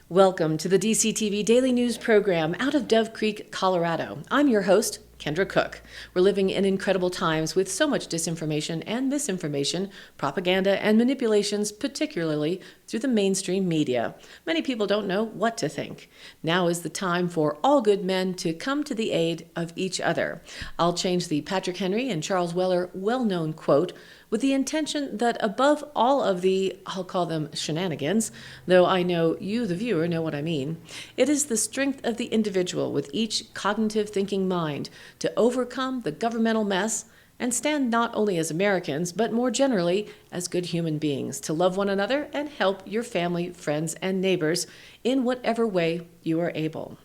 Welcome to the DCTV Daily News Program out of Dove Creek, Colorado. I'm your host, Kendra Cook. We're living in incredible times with so much disinformation and misinformation, propaganda and manipulations, particularly through the mainstream media. Many people don't know what to think. Now is the time for all good men to come to the aid of each other. I'll change the Patrick Henry and Charles Weller well-known quote with the intention that above all of the, I'll call them shenanigans, though I know you, the viewer, know what I mean, it is the strength of the individual with each cognitive thinking mind to overcome the governmental mess and stand not only as Americans, but more generally as good human beings, to love one another and help your family, friends, and neighbors in whatever way you are able.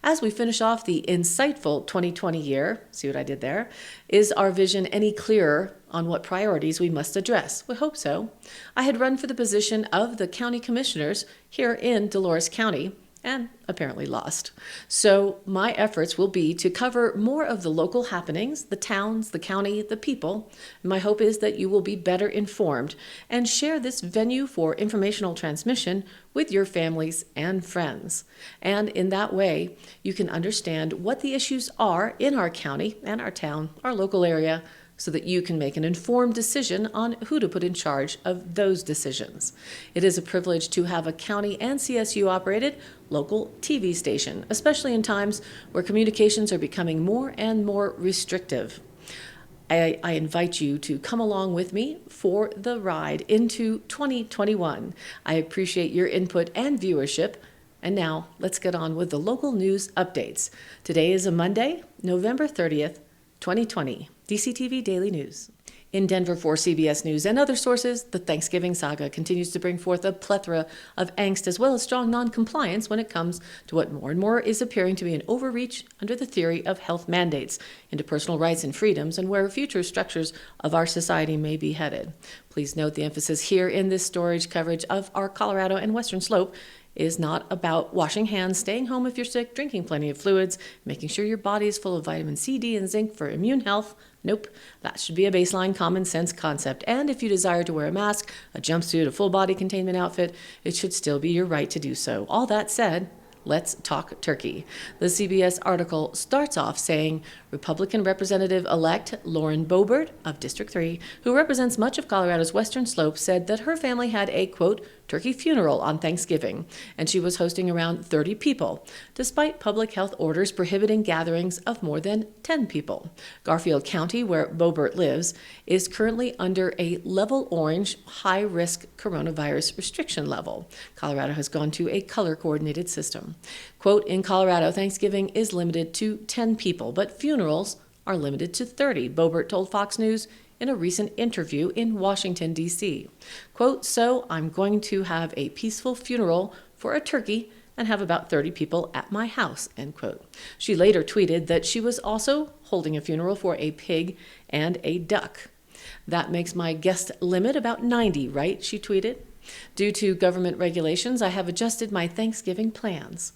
As we finish off the insightful 2020 year, see what I did there, is our vision any clearer on what priorities we must address? We hope so. I had run for the position of the county commissioners here in Dolores County and apparently lost. So my efforts will be to cover more of the local happenings, the towns, the county, the people. My hope is that you will be better informed and share this venue for informational transmission with your families and friends. And in that way, you can understand what the issues are in our county and our town, our local area, so that you can make an informed decision on who to put in charge of those decisions. It is a privilege to have a county and CSU-operated local TV station, especially in times where communications are becoming more and more restrictive. I invite you to come along with me for the ride into 2021. I appreciate your input and viewership. And now, let's get on with the local news updates. Today is a Monday, November 30th, 2020. DCTV Daily News. In Denver for CBS News and other sources, the Thanksgiving saga continues to bring forth a plethora of angst as well as strong non-compliance when it comes to what more and more is appearing to be an overreach under the theory of health mandates into personal rights and freedoms and where future structures of our society may be headed. Please note the emphasis here in this storage coverage of our Colorado and Western Slope is not about washing hands, staying home if you're sick, drinking plenty of fluids, making sure your body is full of vitamin C, D, and zinc for immune health. Nope, that should be a baseline common sense concept. And if you desire to wear a mask, a jumpsuit, a full body containment outfit, it should still be your right to do so. All that said, let's talk turkey. The CBS article starts off saying Republican Representative-elect Lauren Boebert of District 3, who represents much of Colorado's Western Slope, said that her family had a, quote, turkey funeral on Thanksgiving, and she was hosting around 30 people, despite public health orders prohibiting gatherings of more than 10 people. Garfield County, where Boebert lives, is currently under a level orange, high-risk coronavirus restriction level. Colorado has gone to a color-coordinated system. Quote, in Colorado, Thanksgiving is limited to 10 people, but funerals are limited to 30, Boebert told Fox News in a recent interview in Washington, D.C. Quote, so I'm going to have a peaceful funeral for a turkey and have about 30 people at my house, end quote. She later tweeted that she was also holding a funeral for a pig and a duck. That makes my guest limit about 90, right? She tweeted. Due to government regulations, I have adjusted my Thanksgiving plans.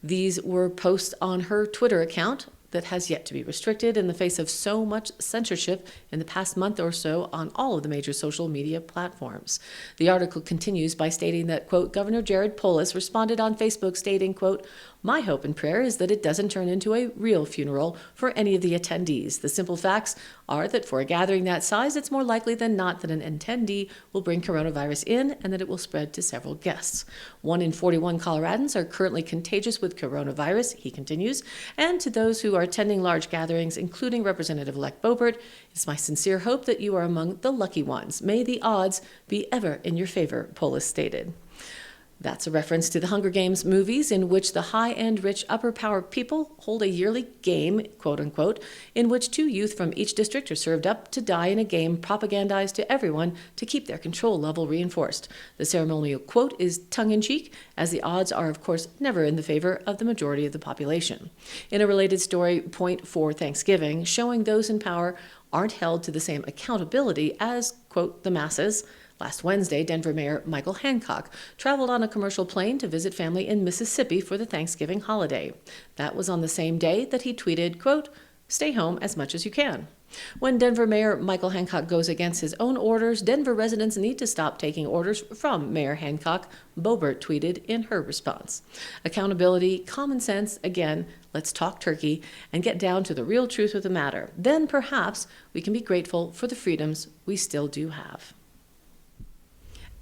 These were posts on her Twitter account that has yet to be restricted in the face of so much censorship in the past month or so on all of the major social media platforms. The article continues by stating that, quote, Governor Jared Polis responded on Facebook stating, quote, my hope and prayer is that it doesn't turn into a real funeral for any of the attendees. The simple facts are that for a gathering that size, it's more likely than not that an attendee will bring coronavirus in and that it will spread to several guests. 1 in 41 Coloradans are currently contagious with coronavirus, he continues, and to those who are attending large gatherings, including Representative-elect Boebert, it's my sincere hope that you are among the lucky ones. May the odds be ever in your favor, Polis stated. That's a reference to the Hunger Games movies in which the high-end, rich, upper-power people hold a yearly game, quote-unquote, in which 2 youth from each district are served up to die in a game propagandized to everyone to keep their control level reinforced. The ceremonial quote is tongue-in-cheek, as the odds are, of course, never in the favor of the majority of the population. In a related story, Point for Thanksgiving, showing those in power aren't held to the same accountability as, quote, the masses. Last Wednesday, Denver Mayor Michael Hancock traveled on a commercial plane to visit family in Mississippi for the Thanksgiving holiday. That was on the same day that he tweeted, quote, stay home as much as you can. When Denver Mayor Michael Hancock goes against his own orders, Denver residents need to stop taking orders from Mayor Hancock, Boebert tweeted in her response. Accountability, common sense, again, let's talk turkey and get down to the real truth of the matter. Then perhaps we can be grateful for the freedoms we still do have.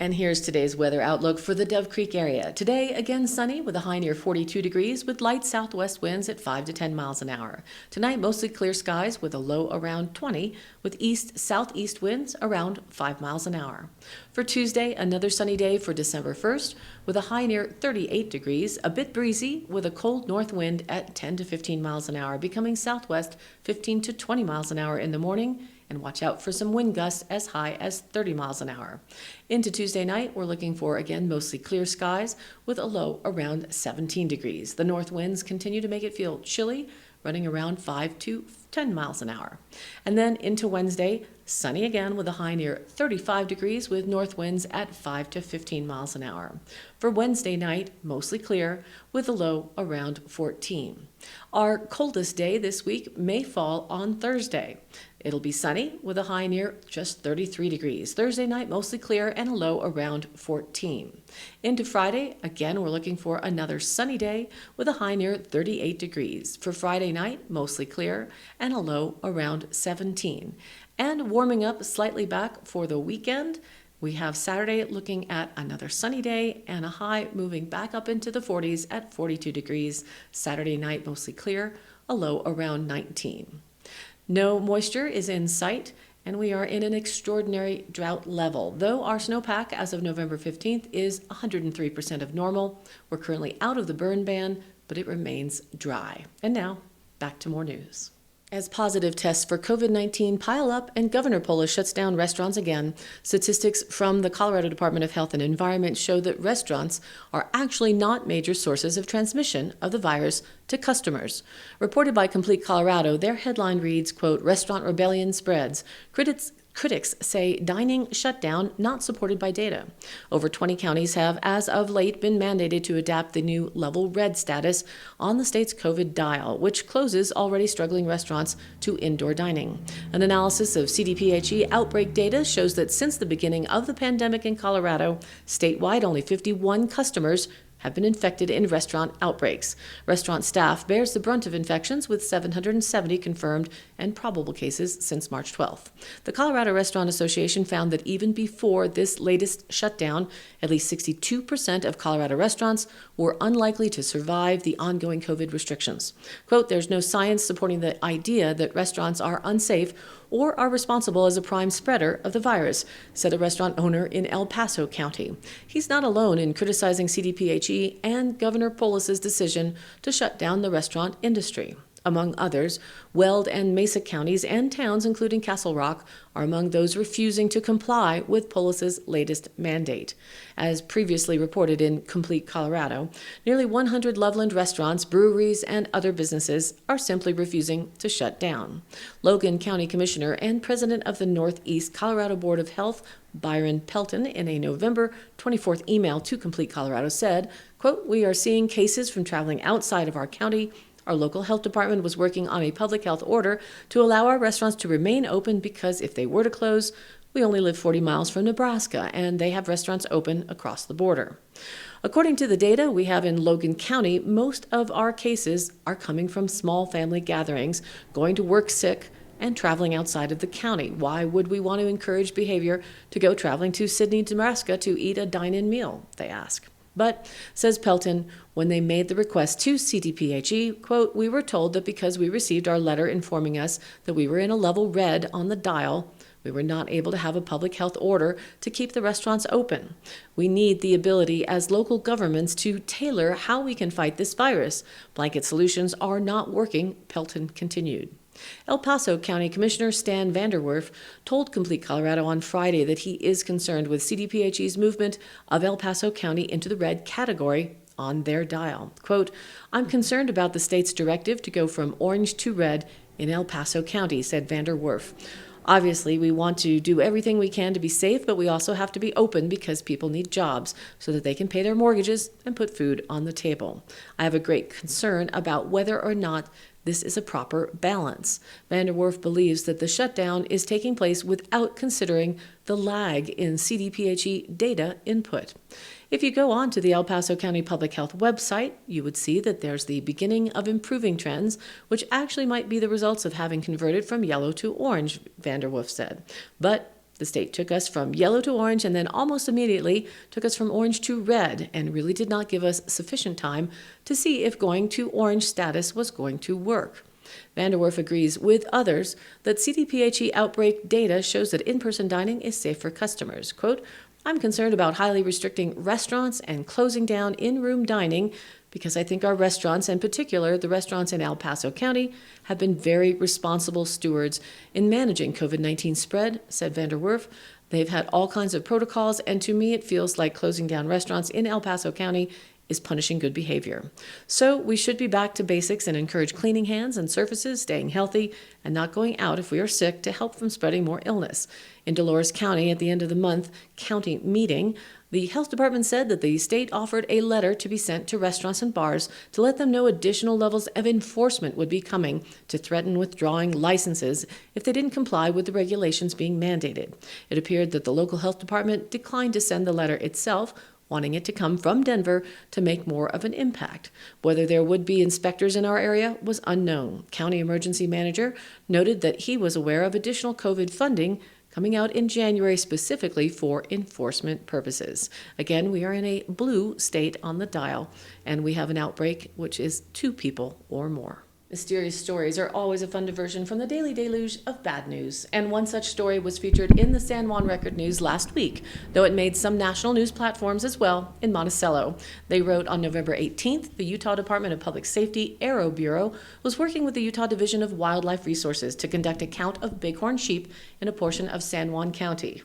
And here's today's weather outlook for the Dove Creek area. Today, again sunny with a high near 42 degrees with light southwest winds at 5 to 10 miles an hour. Tonight, mostly clear skies with a low around 20 with east-southeast winds around 5 miles an hour. For Tuesday, another sunny day for December 1st with a high near 38 degrees, a bit breezy with a cold north wind at 10 to 15 miles an hour, becoming southwest 15 to 20 miles an hour in the morning. And watch out for some wind gusts as high as 30 miles an hour. Into Tuesday night, we're looking for, again, mostly clear skies with a low around 17 degrees. The north winds continue to make it feel chilly, running around 5 to 10 miles an hour. And then into Wednesday, sunny again with a high near 35 degrees with north winds at 5 to 15 miles an hour. For Wednesday night, mostly clear with a low around 14. Our coldest day this week may fall on Thursday. It'll be sunny with a high near just 33 degrees. Thursday night, mostly clear and a low around 14. Into Friday, again, we're looking for another sunny day with a high near 38 degrees. For Friday night, mostly clear and a low around 17. And warming up slightly back for the weekend, we have Saturday looking at another sunny day and a high moving back up into the 40s at 42 degrees. Saturday night, mostly clear, a low around 19. No moisture is in sight, and we are in an extraordinary drought level. Though our snowpack as of November 15th is 103% of normal, we're currently out of the burn ban, but it remains dry. And now, back to more news. As positive tests for COVID-19 pile up and Governor Polis shuts down restaurants again, statistics from the Colorado Department of Health and Environment show that restaurants are actually not major sources of transmission of the virus to customers. Reported by Complete Colorado, their headline reads, quote, "Restaurant Rebellion Spreads. Critics say dining shutdown not supported by data." Over 20 counties have, as of late, been mandated to adapt the new level red status on the state's COVID dial, which closes already struggling restaurants to indoor dining. An analysis of CDPHE outbreak data shows that since the beginning of the pandemic in Colorado, statewide only 51 customers have been infected in restaurant outbreaks. Restaurant staff bears the brunt of infections with 770 confirmed and probable cases since March 12th. The Colorado Restaurant Association found that even before this latest shutdown, at least 62% of Colorado restaurants were unlikely to survive the ongoing COVID restrictions. Quote, "There's no science supporting the idea that restaurants are unsafe or are responsible as a prime spreader of the virus," said a restaurant owner in El Paso County. He's not alone in criticizing CDPHE and Governor Polis's decision to shut down the restaurant industry. Among others, Weld and Mesa counties and towns, including Castle Rock, are among those refusing to comply with Polis's latest mandate. As previously reported in Complete Colorado, nearly 100 Loveland restaurants, breweries, and other businesses are simply refusing to shut down. Logan County Commissioner and President of the Northeast Colorado Board of Health, Byron Pelton, in a November 24th email to Complete Colorado said, quote, "We are seeing cases from traveling outside of our county. Our local health department was working on a public health order to allow our restaurants to remain open because if they were to close, we only live 40 miles from Nebraska and they have restaurants open across the border." According to the data we have in Logan County, most of our cases are coming from small family gatherings, going to work sick, and traveling outside of the county. Why would we want to encourage behavior to go traveling to Sidney, Nebraska to eat a dine-in meal, they ask. But, says Pelton, when they made the request to CDPHE, quote, "We were told that because we received our letter informing us that we were in a level red on the dial, we were not able to have a public health order to keep the restaurants open. We need the ability as local governments to tailor how we can fight this virus. Blanket solutions are not working," Pelton continued. El Paso County Commissioner Stan Vanderwerf told Complete Colorado on Friday that he is concerned with CDPHE's movement of El Paso County into the red category on their dial. Quote, "I'm concerned about the state's directive to go from orange to red in El Paso County," said Vanderwerf. "Obviously, we want to do everything we can to be safe, but we also have to be open because people need jobs so that they can pay their mortgages and put food on the table. I have a great concern about whether or not this is a proper balance. Vanderwerf believes that the shutdown is taking place without considering the lag in CDPHE data input. If you go on to the El Paso County Public Health website, you would see that there's the beginning of improving trends, which actually might be the results of having converted from yellow to orange, Vanderwerf said. But the state took us from yellow to orange and then almost immediately took us from orange to red and really did not give us sufficient time to see if going to orange status was going to work. Vanderwerf agrees with others that CDPHE outbreak data shows that in-person dining is safe for customers. Quote, I'm concerned about highly restricting restaurants and closing down in-room dining because I think our restaurants, in particular the restaurants in El Paso County, have been very responsible stewards in managing COVID-19 spread, said Vanderwerf. They've had all kinds of protocols, and to me it feels like closing down restaurants in El Paso County is punishing good behavior. So we should be back to basics and encourage cleaning hands and surfaces, staying healthy, and not going out if we are sick to help from spreading more illness. In Dolores County, at the end of the month county meeting, the health department said that the state offered a letter to be sent to restaurants and bars to let them know additional levels of enforcement would be coming to threaten withdrawing licenses if they didn't comply with the regulations being mandated. It appeared that the local health department declined to send the letter itself, wanting it to come from Denver to make more of an impact. Whether there would be inspectors in our area was unknown. County Emergency Manager noted that he was aware of additional COVID funding coming out in January specifically for enforcement purposes. Again, we are in a blue state on the dial, and we have an outbreak which is 2 people or more. Mysterious stories are always a fun diversion from the daily deluge of bad news, and one such story was featured in the San Juan Record News last week, though it made some national news platforms as well in Monticello. They wrote on November 18th, the Utah Department of Public Safety Aero Bureau was working with the Utah Division of Wildlife Resources to conduct a count of bighorn sheep in a portion of San Juan County.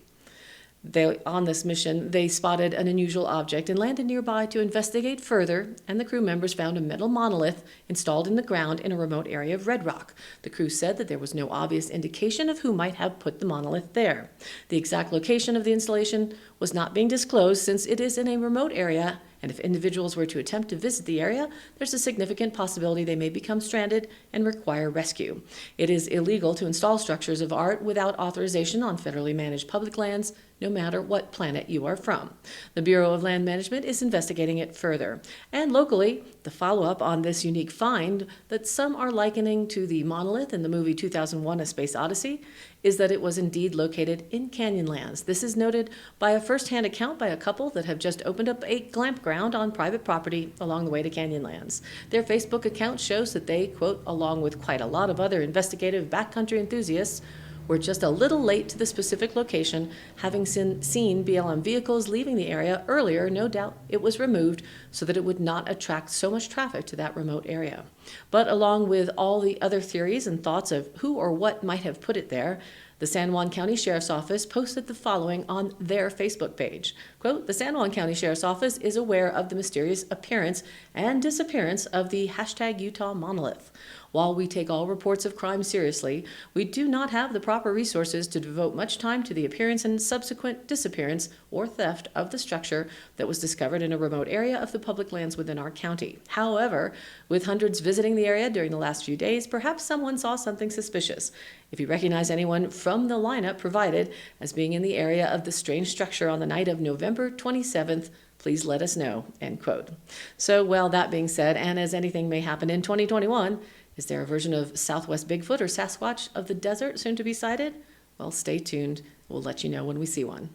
On this mission, they spotted an unusual object and landed nearby to investigate further, and the crew members found a metal monolith installed in the ground in a remote area of Red Rock. The crew said that there was no obvious indication of who might have put the monolith there. The exact location of the installation was not being disclosed since it is in a remote area, and if individuals were to attempt to visit the area, there's a significant possibility they may become stranded and require rescue. It is illegal to install structures of art without authorization on federally managed public lands, no matter what planet you are from. The Bureau of Land Management is investigating it further. And locally, the follow-up on this unique find that some are likening to the monolith in the movie 2001: A Space Odyssey is that it was indeed located in Canyonlands. This is noted by a first-hand account by a couple that have just opened up a campground on private property along the way to Canyonlands. Their Facebook account shows that they, quote, along with quite a lot of other investigative backcountry enthusiasts, were just a little late to the specific location, having seen BLM vehicles leaving the area earlier. No doubt it was removed so that it would not attract so much traffic to that remote area. But along with all the other theories and thoughts of who or what might have put it there, the San Juan County Sheriff's Office posted the following on their Facebook page. Quote, the San Juan County Sheriff's Office is aware of the mysterious appearance and disappearance of the #Utah monolith. While we take all reports of crime seriously, we do not have the proper resources to devote much time to the appearance and subsequent disappearance or theft of the structure that was discovered in a remote area of the public lands within our county. However, with hundreds visiting the area during the last few days, perhaps someone saw something suspicious. If you recognize anyone from the lineup provided as being in the area of the strange structure on the night of November 27th, please let us know, end quote. So, well, that being said, and as anything may happen in 2021, is there a version of Southwest Bigfoot or Sasquatch of the desert soon to be sighted? Well, stay tuned. We'll let you know when we see one.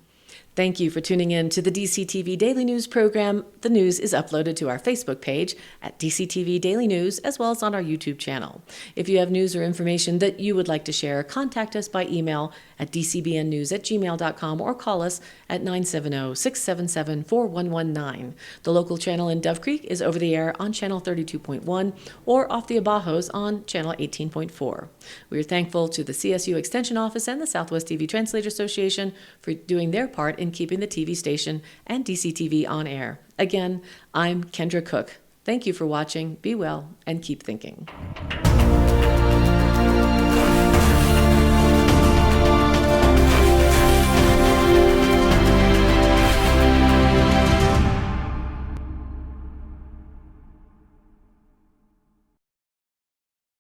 Thank you for tuning in to the DCTV Daily News program. The news is uploaded to our Facebook page at DCTV Daily News, as well as on our YouTube channel. If you have news or information that you would like to share, contact us by email at dcbnnews@gmail.com or call us at 970-677-4119. The local channel in Dove Creek is over the air on channel 32.1 or off the Abajos on channel 18.4. We are thankful to the CSU Extension Office and the Southwest TV Translator Association for doing their part in keeping the TV station and DCTV on air. Again, I'm Kendra Cook. Thank you for watching. Be well and keep thinking.